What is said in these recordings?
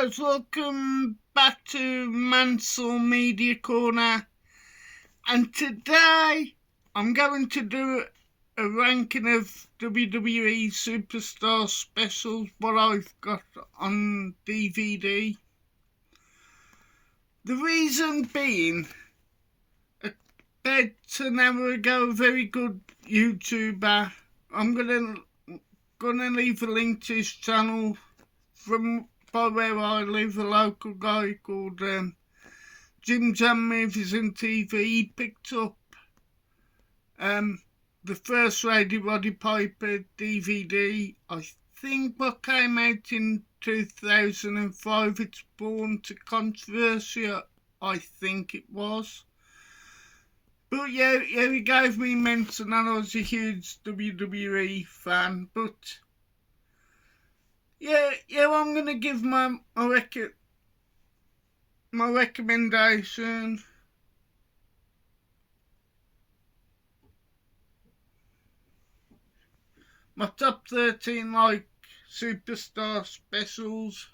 guys, welcome back to Mansell Media Corner, and today I'm going to do a ranking of WWE Superstar Specials, what I've got on DVD. The reason being, about an hour ago, a very good YouTuber, I'm gonna leave a link to his channel from by where I live, a local guy called Jim Jam Movies and TV. He picked up the first Roddy Piper DVD, I think what came out in 2005. It's born to controversy, I think it was. But yeah, he gave me mention, and I was a huge WWE fan. But yeah, I'm gonna give my recommendation. My top 13 superstar specials,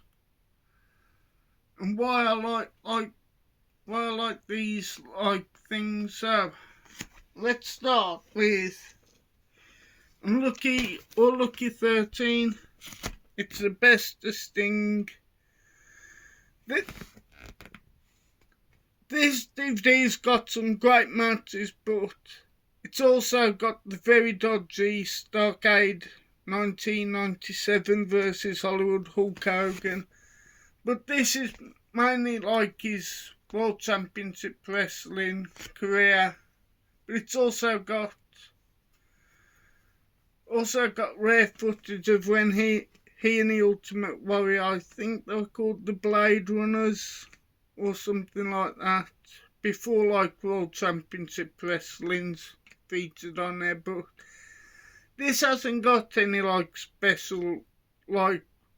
and why I like these things. So let's start with Unlucky 13. It's the best of Sting. This DVD's got some great matches, but it's also got the very dodgy Starrcade 1997 versus Hollywood Hulk Hogan. But this is mainly like his World Championship Wrestling career. But it's also got rare footage of when he and the Ultimate Warrior, I think they were called the Blade Runners or something like that, before World Championship Wrestling's featured on there. But this hasn't got any special,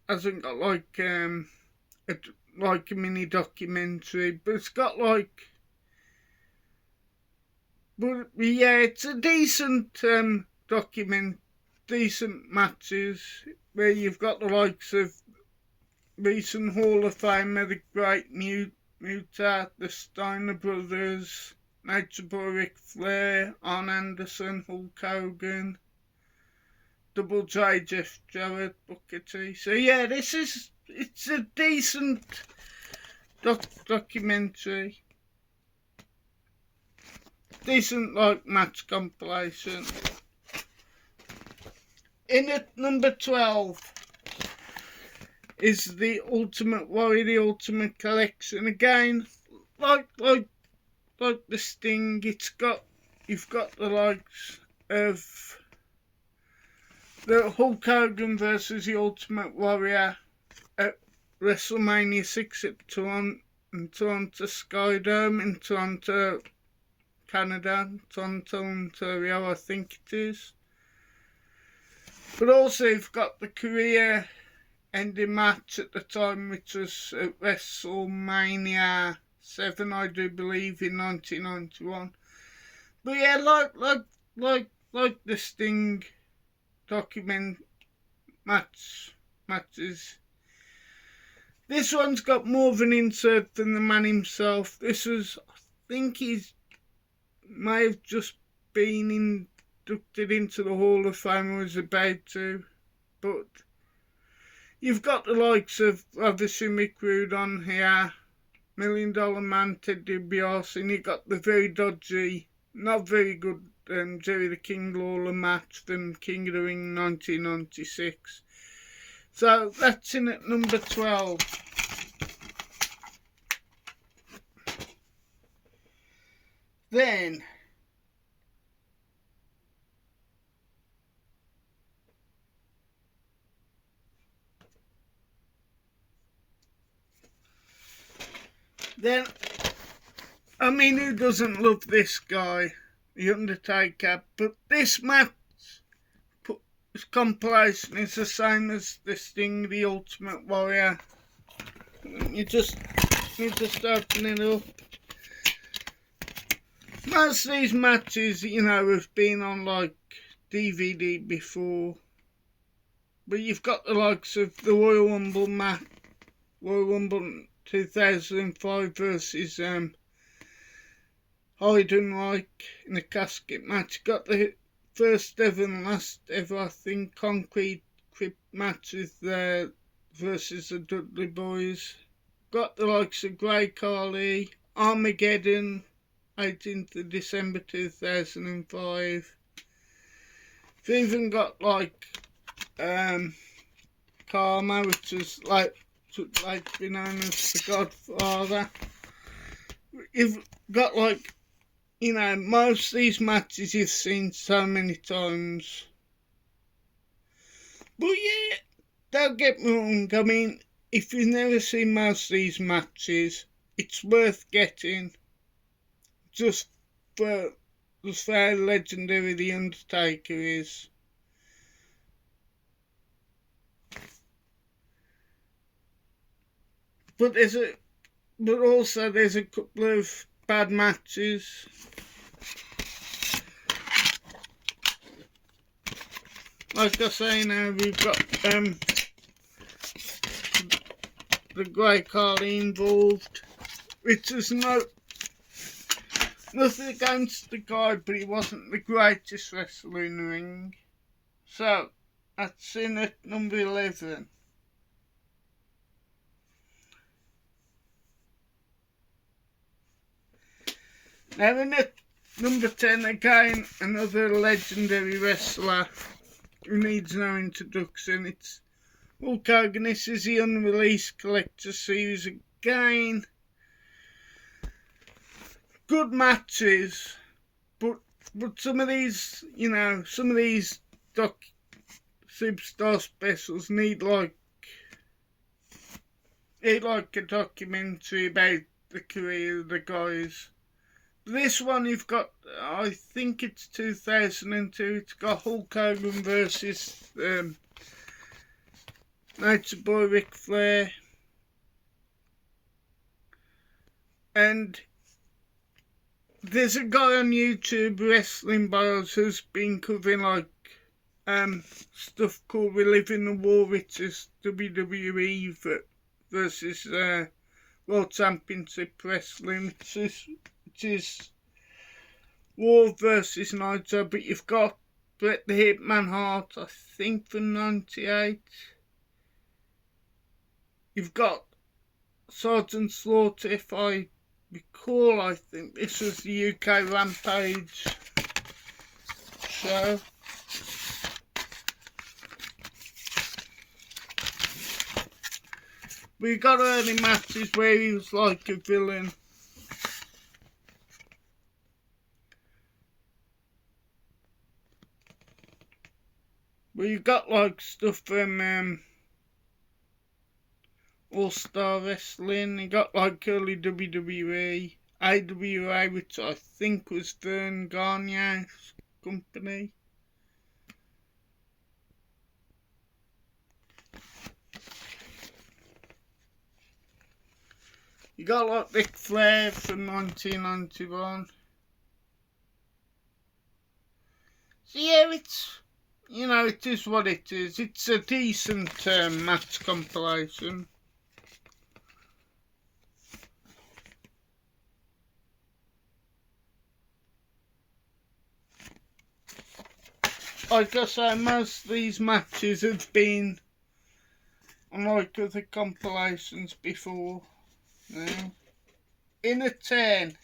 hasn't got a mini documentary, but it's got but yeah, it's a decent decent matches, where you've got the likes of recent Hall of Famer, the Great Muta, the Steiner Brothers, Nature Boy Ric Flair, Arn Anderson, Hulk Hogan, Double J, Jeff Jarrett, Booker T. So yeah, it's a decent documentary, decent match compilation. In at number 12 is the Ultimate Warrior, the Ultimate Collection. Again, like the Sting, you've got the likes of the Hulk Hogan versus the Ultimate Warrior at WrestleMania 6 at Toronto Skydome in Toronto, Canada, Toronto, Ontario, I think it is. But also you've got the career-ending match at the time, which was at WrestleMania 7, I do believe, in 1991. But yeah, like the Sting matches, this one's got more of an insert than the man himself. This was, I think he's may have just been inducted into the Hall of Fame, or was about to. But you've got the likes of obviously Mick Rude on here, $1 Million Man, Ted DiBiase, and you got the very dodgy, not very good Jerry the King Lawler match from King of the Ring 1996. So that's in at number 12. Then I mean, who doesn't love this guy, The Undertaker? But this match compilation is the same as the Sting, the Ultimate Warrior. You just open it up. Most of these matches, have been on DVD before. But you've got the likes of the Royal Rumble match Royal Rumble 2005 versus Heidenreich in a casket match. Got the first ever and last ever, I think, concrete grip match with versus the Dudley Boys. Got the likes of Grey Carly, Armageddon, 18th of December 2005. They've even got like Karma, which is like been known as the Godfather. You've got like, you know, most of these matches you've seen so many times. But yeah, don't get me wrong, I mean, if you've never seen most of these matches, it's worth getting just for how legendary The Undertaker is. But also there's a couple of bad matches. Like I say now, we've got the Grey Carly involved, which is nothing against the guy, but he wasn't the greatest wrestler in the ring. So that's in at number 11. Now in at number 10, again, another legendary wrestler who needs no introduction. It's Hulk Hogan. This is the unreleased collector series again. Good matches, but some of these, you know, some of these superstar specials need like a documentary about the career of the guys. This one you've got, I think it's 2002, it's got Hulk Hogan versus Nature Boy Ric Flair. And there's a guy on YouTube, Wrestling Bios, who's been covering like stuff called Reliving the War, which is WWE versus World Championship Wrestling, which is War versus Nitro, but you've got Bret the Hitman Hart, I think from 98. You've got Sergeant Slaughter, if I recall, I think this was the UK Rampage show. We got early matches where he was like a villain. Well, you got like stuff from All-Star Wrestling. You got like early WWE, AWA, which I think was Vern Gagne's company. You got like Ric Flair from 1991. So yeah, it's, you know, it is what it is. It's a decent match compilation. Like I say, most of these matches have been on like other compilations before. Now, in a 10.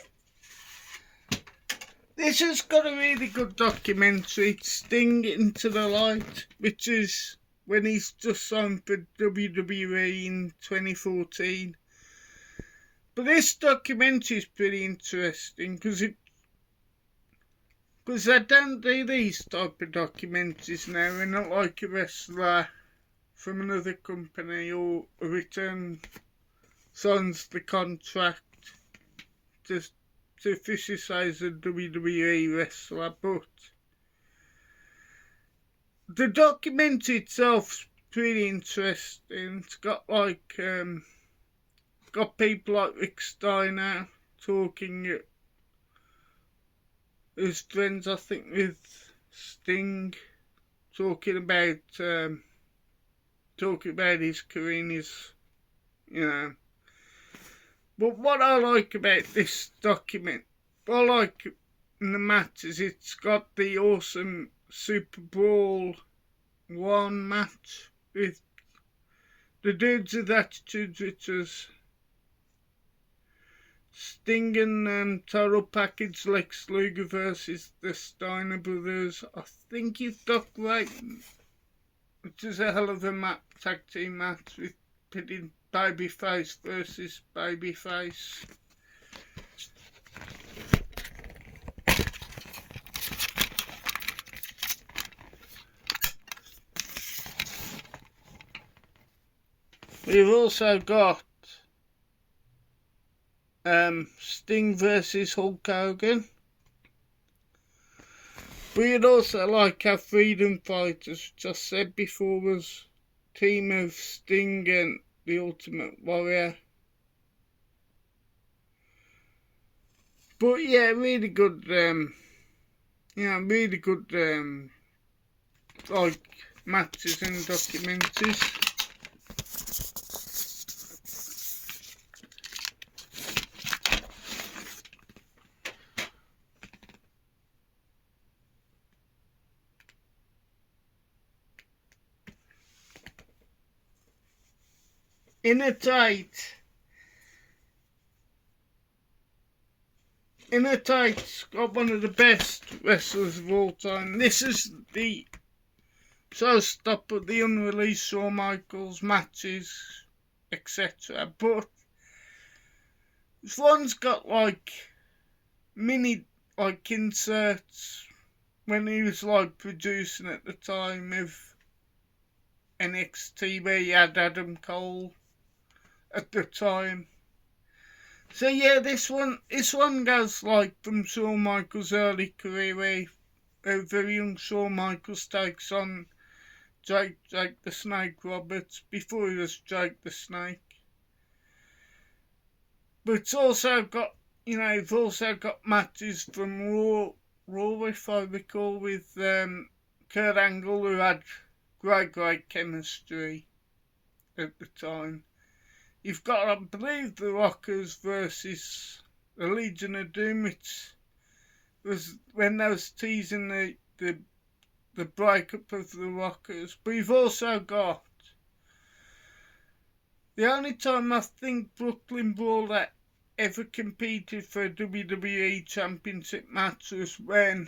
This has got a really good documentary, it's Sting Into the Light, which is when he's just signed for WWE in 2014. But this documentary is pretty interesting because I don't do these type of documentaries now. We're not like a wrestler from another company or a return signs the contract to officially say as a WWE wrestler, but the documentary itself's pretty interesting. It's got like got people like Rick Steiner talking as friends, I think, with Sting, talking about his career and his, you know. But what I like about this document, what I like in the match is it's got the awesome Super Brawl 1 match with the dudes with attitudes, which was Sting and Total Package Lex Luger versus the Steiner Brothers. I think you've got right, which is a hell of a tag team match with pitting babyface versus babyface. We've also got Sting versus Hulk Hogan. We'd also like our freedom fighters, which I said before was a team of Sting and the Ultimate Warrior. But yeah, really good, really good, like, matches and documentaries. Inner Tight's got one of the best wrestlers of all time. This is the showstopper, the unreleased Shawn Michaels matches, etc. But this one's got like mini like inserts when he was like producing at the time of NXT, where he had Adam Cole at the time. So yeah, this one goes like from Shawn Michaels' early career, where a very young Shawn Michaels takes on Jake the Snake Roberts before he was Jake the Snake. But it's also got, you've also got matches from Raw, if I recall, with Kurt Angle, who had great chemistry at the time. You've got, I believe, the Rockers versus the Legion of Doom, which was when they was teasing the breakup of the Rockers. But you've also got the only time I think Brooklyn Brawler ever competed for a WWE Championship match was when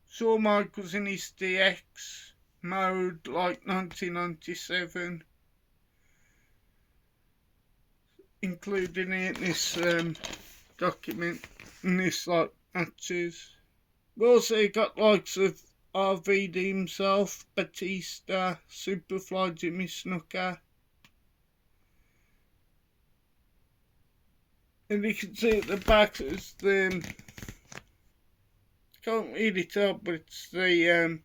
Shawn Michaels in his DX mode, like 1997. Including it in this document, in this like matches. We also got likes of RVD himself, Batista, Superfly Jimmy Snuka. And you can see at the back it's the, can't really tell, but it's the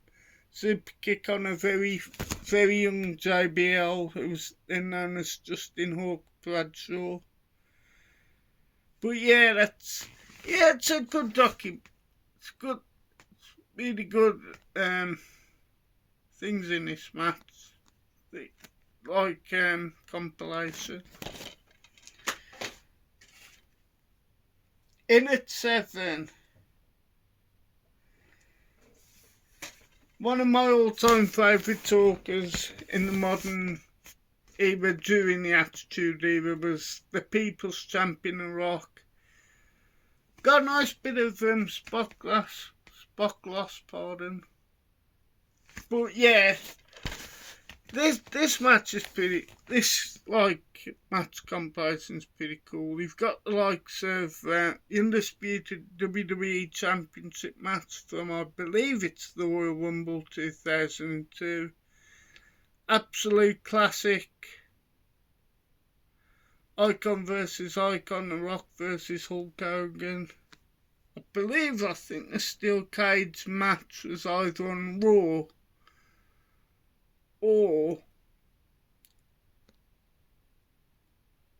super kick on a very young JBL, who's then known as Justin Hawk Bradshaw. But yeah, it's a good document. It's good, really good things in this match, like compilation. In at 7, one of my all-time favourite talkers in the modern era during the Attitude Era was the People's Champion of Rock. Got a nice bit of spot loss, pardon. But yeah, this match is pretty. This match comparison's pretty cool. You've got the likes of the undisputed WWE Championship match from, I believe it's the Royal Rumble 2002. Absolute classic. Icon versus Icon, The Rock versus Hulk Hogan. I think the Steel Cage match was either on Raw or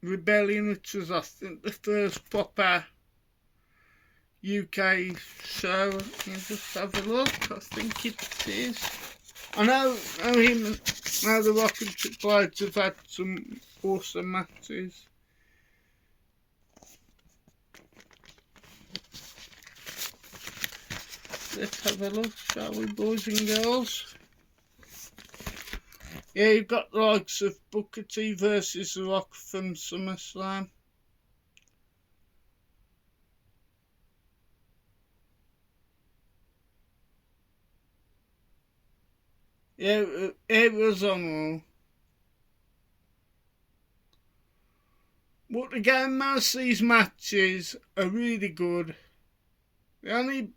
Rebellion, which was, I think, the first proper UK show. Let me just have a look. I think it is. I know The Rock and Triple H have had some awesome matches. Let's have a look, shall we, boys and girls? Yeah, you've got the likes of Booker T versus The Rock from SummerSlam. Yeah, it was on Raw. But again, most of these matches are really good. The only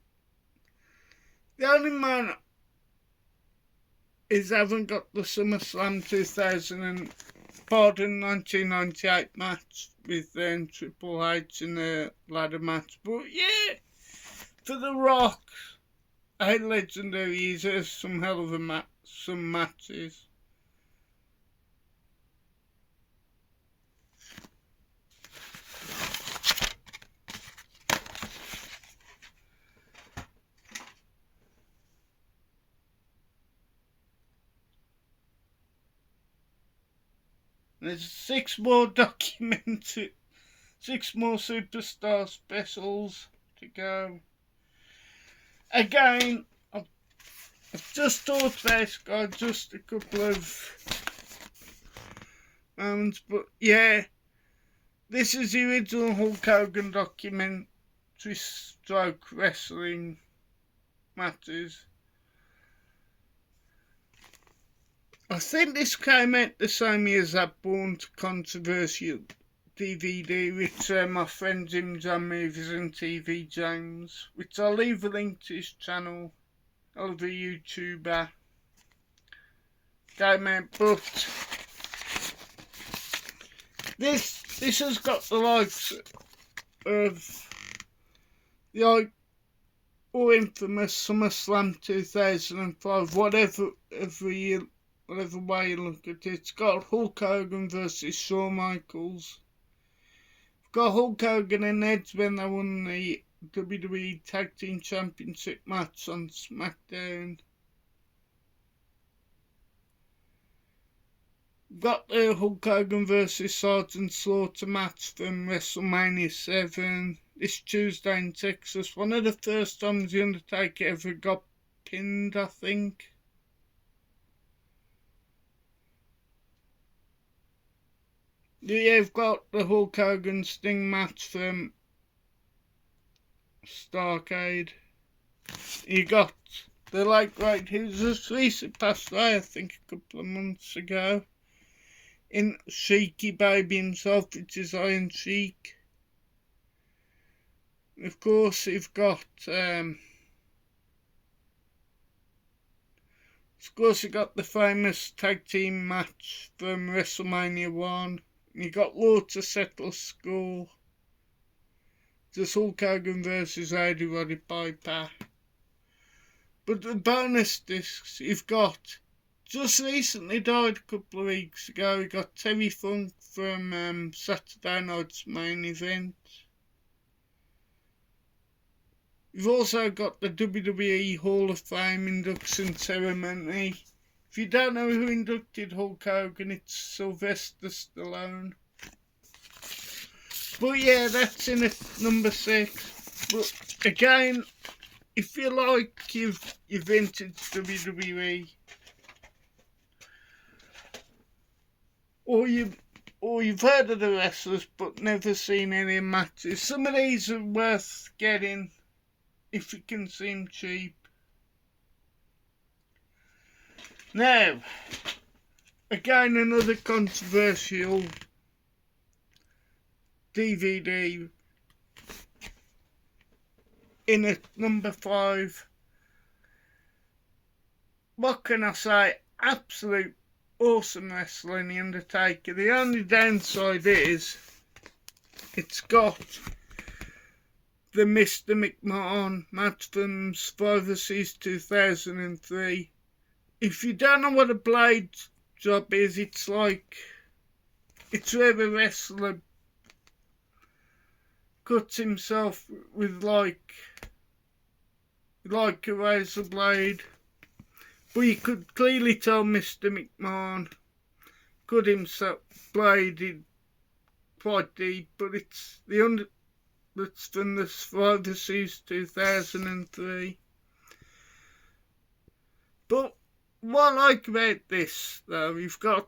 man is haven't got the SummerSlam 1998 match with Triple H in the ladder match. But yeah, for The Rock, a legendary, he's some hell of a some matches. There's 6 more documented, 6 more superstar specials to go. Again, I've just thought this, got just a couple of moments, but yeah, this is the original Hulk Hogan documentary stroke wrestling matches. I think this came out the same year as that Born to Controversial DVD, which my friend Jim John Movies and TV James, which I'll leave a link to his channel, of a YouTuber, came out, but this has got the likes of the or infamous SummerSlam 2005, whatever way you look at it. It's got Hulk Hogan versus Shawn Michaels. It's got Hulk Hogan and Edge when they won the WWE Tag Team Championship match on SmackDown. Got the Hulk Hogan versus Sergeant Slaughter match from WrestleMania 7 this Tuesday in Texas. One of the first times The Undertaker ever got pinned, I think. Yeah, you've got the Hulk Hogan Sting match from Starrcade. You got the late great, who was just recently passed away, I think a couple of months ago, in Sheiky Baby himself, which is Iron Sheik. Of course, you've got the famous tag team match from WrestleMania 1. You got Law to Settle Score. Just Hulk Hogan versus Eddie Roddy Piper. But the bonus discs you've got, just recently died a couple of weeks ago. You got Terry Funk from Saturday Night's Main Event. You've also got the WWE Hall of Fame induction ceremony. If you don't know who inducted Hulk Hogan, it's Sylvester Stallone. But yeah, that's in at number 6. But again, if you like your vintage WWE, or you've heard of the wrestlers but never seen any matches, some of these are worth getting if you can see them cheap. Now, again, another controversial DVD in at number 5. What can I say? Absolute awesome wrestling, The Undertaker. The only downside is it's got the Mr. McMahon match from Survivor Series 2003. If you don't know what a blade job is, it's where a wrestler cuts himself with like a razor blade. But you could clearly tell Mr. McMahon cut himself, bladed quite deep, but it's that's from the Survivor Series 2003. But what I like about this, though, you've got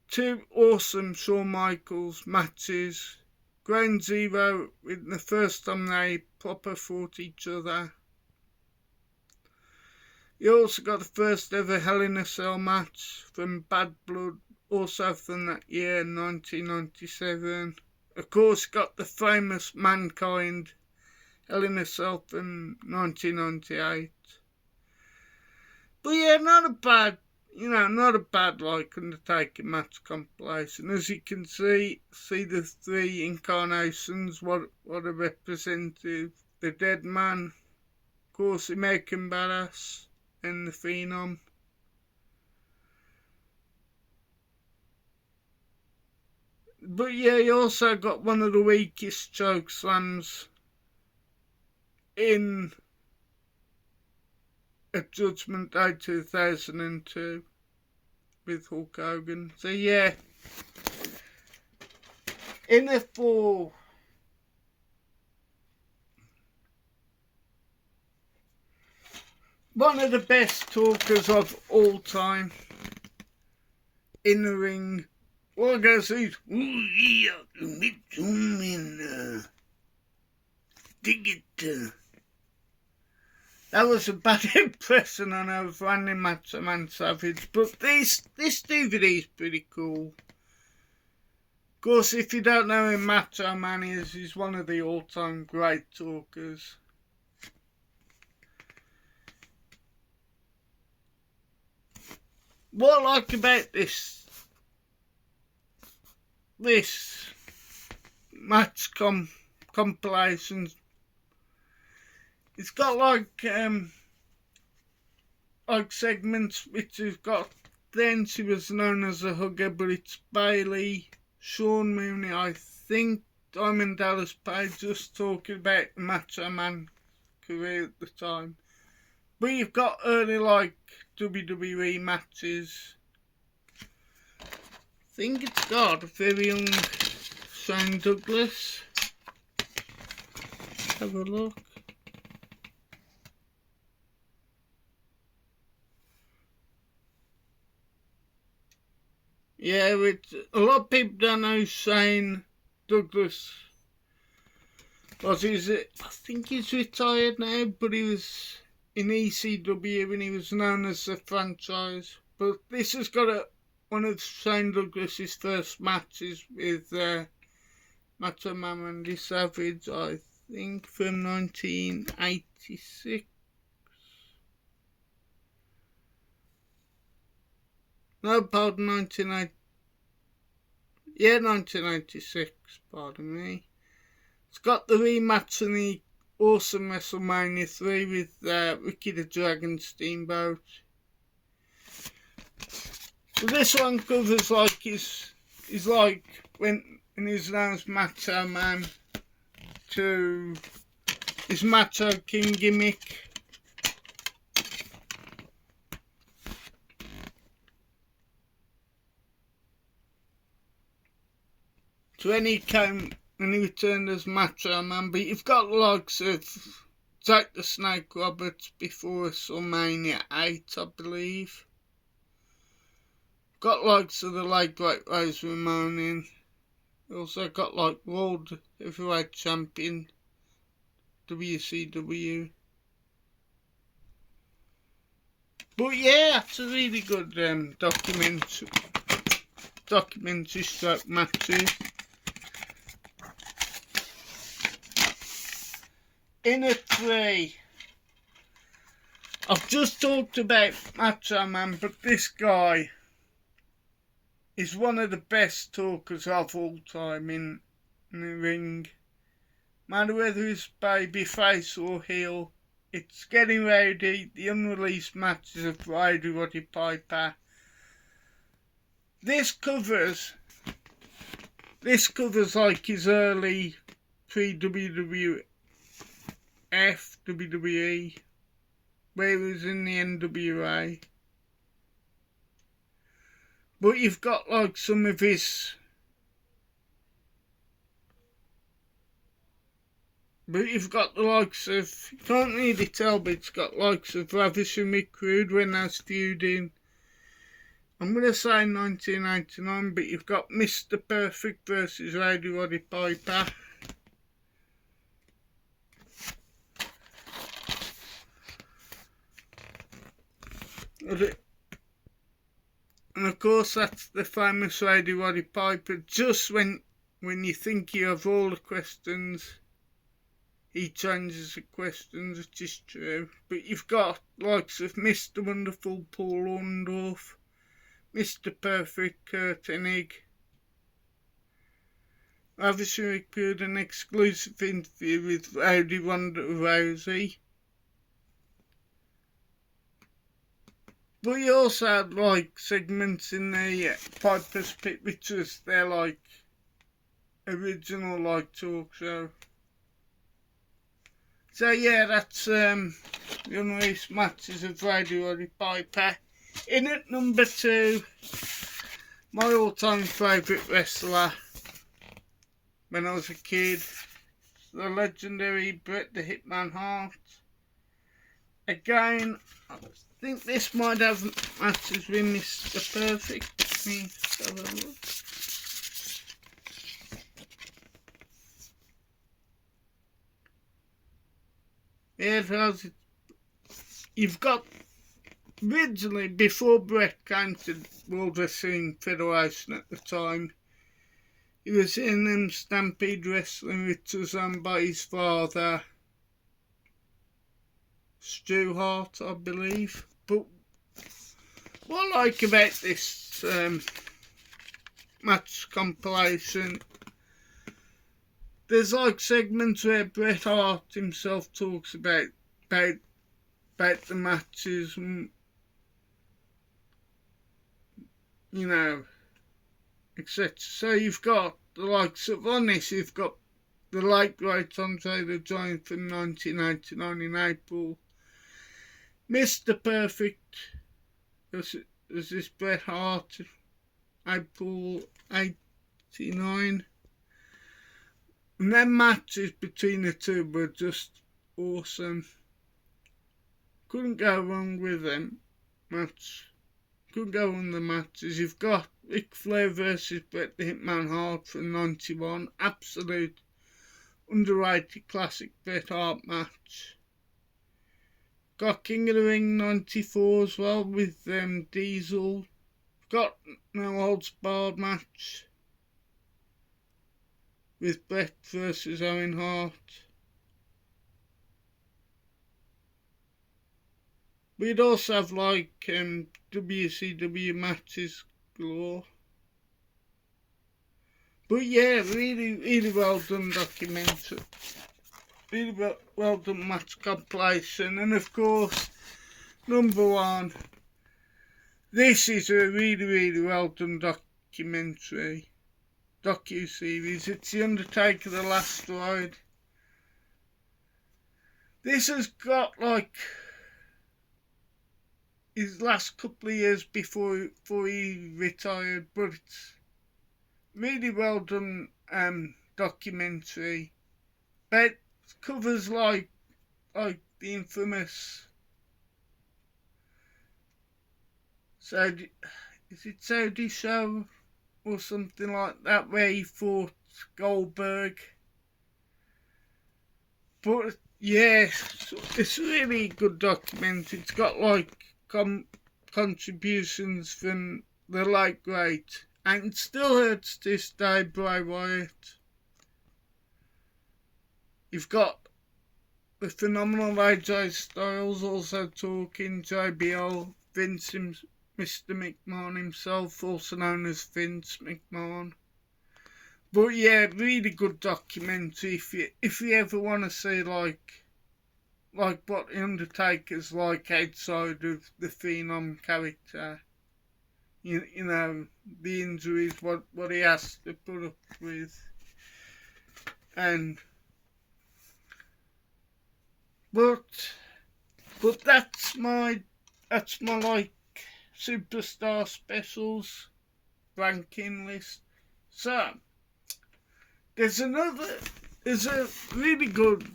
two awesome Shawn Michaels matches. Ground Zero with the first time they proper fought each other. You also got the first ever Hell in a Cell match from Bad Blood, also from that year, 1997. Of course, got the famous Mankind Hell in a Cell from 1998. But yeah, not a bad like Undertaker match compilation. As you can see the three incarnations, what are represented. The Dead Man, of course, American Badass, and the Phenom. But yeah, you also got one of the weakest choke slams in a Judgment Day 2002 with Hulk Hogan. So yeah, in a fall, one of the best talkers of all time in the ring. Well, I guess he's dig it. That was a bad impression on our Randy Macho Man Savage, but this DVD is pretty cool. Of course, if you don't know who Macho Man is, he's one of the all-time great talkers. What I like about this match compilation, it's got like segments which have got, then she was known as a hugger, but it's Bailey, Sean Mooney, I think, Diamond Dallas Page, just talking about the Macho Man career at the time. But you've got early like WWE matches. I think it's got a very young Shane Douglas. Have a look. Yeah, a lot of people don't know Shane Douglas. I think he's retired now, but he was in ECW and he was known as the Franchise. But this has got one of Shane Douglas's first matches with Macho Man Randy Savage, I think, from 1986. No, pardon, 1996, pardon me. It's got the rematch in the awesome WrestleMania 3 with Ricky the Dragon Steamboat. But this one covers like his like when he's known as Macho Man to his Macho King gimmick. So when he returned as Macho Man, but you've got the likes of Jake the Snake Roberts before WrestleMania 8, I believe. Got likes of the late great Razor Ramon in. Also got like World Heavyweight Champion WCW. But yeah, it's a really good documentary stroke matches. In a 3, I've just talked about Macho Man, but this guy is one of the best talkers of all time in the ring. No matter whether it's babyface or heel, it's Getting Rowdy, the unreleased matches of Rowdy Roddy Piper. This covers like his early pre-WWF, WWE, where he was in the NWA. But you've got like some of his. But you've got the likes of, you can't really tell, but it's got likes of Ravish and McCrude when that's feuding. I'm going to say 1989, but you've got Mr. Perfect versus Roddy Piper. And of course that's the famous Roddy Piper. Just when you think you have all the questions, he changes the questions, which is true. But you've got likes of Mr. Wonderful Paul Orndorff, Mr. Perfect Kurt Hennig. Obviously we could an exclusive interview with Rowdy Ronda Rousey. But you also had like segments in the Piper's Pit, which was their like original like talk show. So yeah, that's the unreleased matches of Roddy Piper. In at number 2, my all-time favourite wrestler when I was a kid, the legendary Bret the Hitman Hart. Again, I think this might have matches with Mr. Perfect. Let me have a look. Yeah, it. You've got, originally, before Bret came to World Wrestling Federation at the time, he was in Stampede Wrestling, which was owned by his father, Stu Hart, I believe. But what I like about this match compilation, there's like segments where Bret Hart himself talks about the matches, and, you know, etc. So you've got the likes of, on this, you've got the late great Andre the Giant from 1989 in April. Mr. Perfect, as this Bret Hart, April 89. And then matches between the two were just awesome. Couldn't go wrong with them. Couldn't go wrong with the matches. You've got Ric Flair versus Bret the Hitman Hart from 91. Absolute underrated classic Bret Hart match. Got King of the Ring 94 as well with Diesel. Got No Holds Barred match with Bret versus Owen Hart. We'd also have like WCW matches galore. But yeah, really well done documentary. Really well done match compilation. And of course, number 1, this is a really well done docu-series. It's The Undertaker, The Last Ride. This has got like his last couple of years before he retired, but it's really well done documentary. But it covers like the infamous Saudi, is it Saudi show or something like that, where he fought Goldberg. But yeah, it's really good documentary. It's got like contributions from the late great, and it still hurts this day, Bray Wyatt. You've got the phenomenal AJ Styles also talking, JBL, Vince, Mr. McMahon himself, also known as Vince McMahon. But yeah, really good documentary if you ever want to see like what the Undertaker's like outside of the Phenom character. You know, the injuries, what he has to put up with. And but that's my like superstar specials. ranking list. So there's a really good,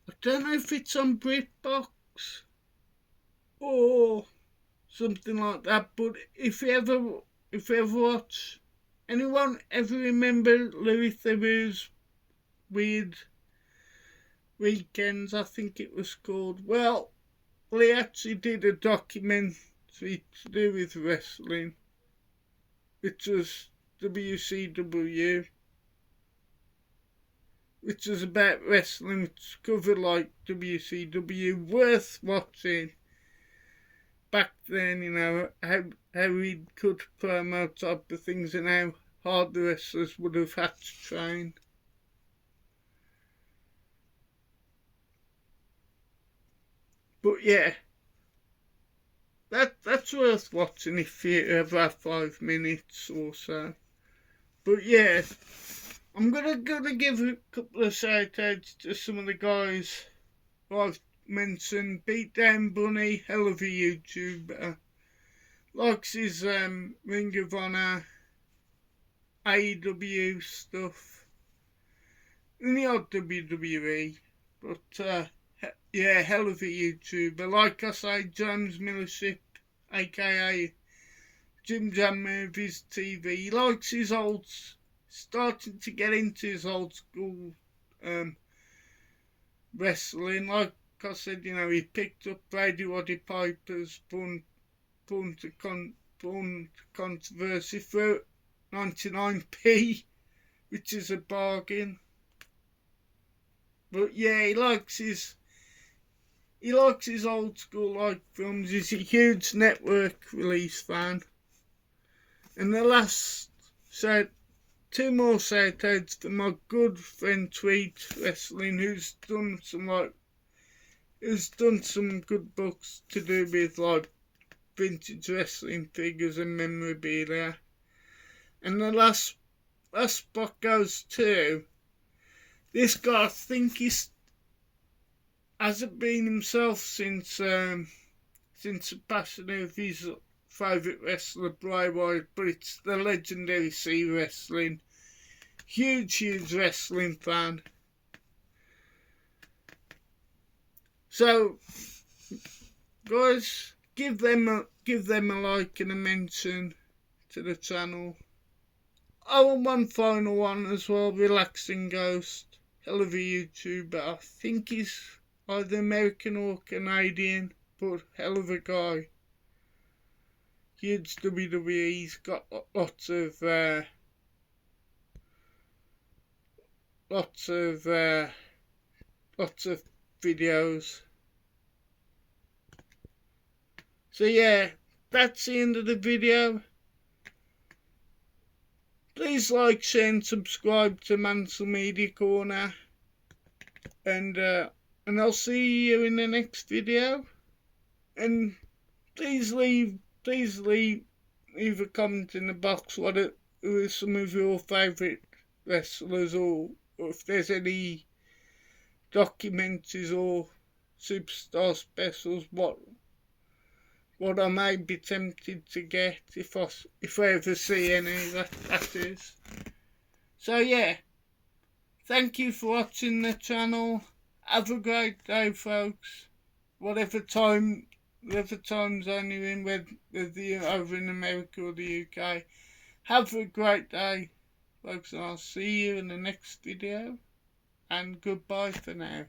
I don't know if it's on BritBox or something like that, but if you ever watch, anyone ever remember Louis Theroux's Weird Weekends, I think it was called? Well, he actually did a documentary to do with wrestling, which was WCW, which was about wrestling, which covered like WCW, worth watching. Back then, you know, how he could promote type of things and how hard the wrestlers would have had to train. But yeah, that's worth watching if you ever have 5 minutes or so. But yeah, I'm gonna give a couple of shout outs to some of the guys who I've mentioned. Beatdown Bunny, hell of a YouTuber. Likes his Ring of Honor, AEW stuff, and the odd WWE. But yeah, hell of a YouTuber. Like I say, James Millership, aka Jim Jam Movies TV. He likes his starting to get into his old school wrestling. Like I said, you know, he picked up Brady Waddy Piper's Born to Controversy for 99p, which is a bargain. But yeah, he likes his old school like films. He's a huge network release fan. And the last two more shout outs to my good friend Tweet Wrestling, who's done some good books to do with like vintage wrestling figures and memorabilia. And the last spot goes to this guy. I think he's hasn't been himself since the passing of his favourite wrestler Bray Wyatt, but it's the legendary C Wrestling. Huge wrestling fan. So guys, give them a like and a mention to the channel. Oh, and one final one as well, Relaxing Ghost, hell of a YouTuber. I think he's either American or Canadian, but hell of a guy. Huge WWE. He's got lots of videos. So yeah, that's the end of the video. Please like, share and subscribe to Mansell Media Corner. And I'll see you in the next video. And please leave a comment in the box who are some of your favourite wrestlers, or if there's any documentaries or superstar specials, what I may be tempted to get if I ever see any, that is. So yeah, thank you for watching the channel. Have a great day, folks. Whatever time zone you're in, whether you're over in America or the UK. Have a great day, folks, and I'll see you in the next video. And goodbye for now.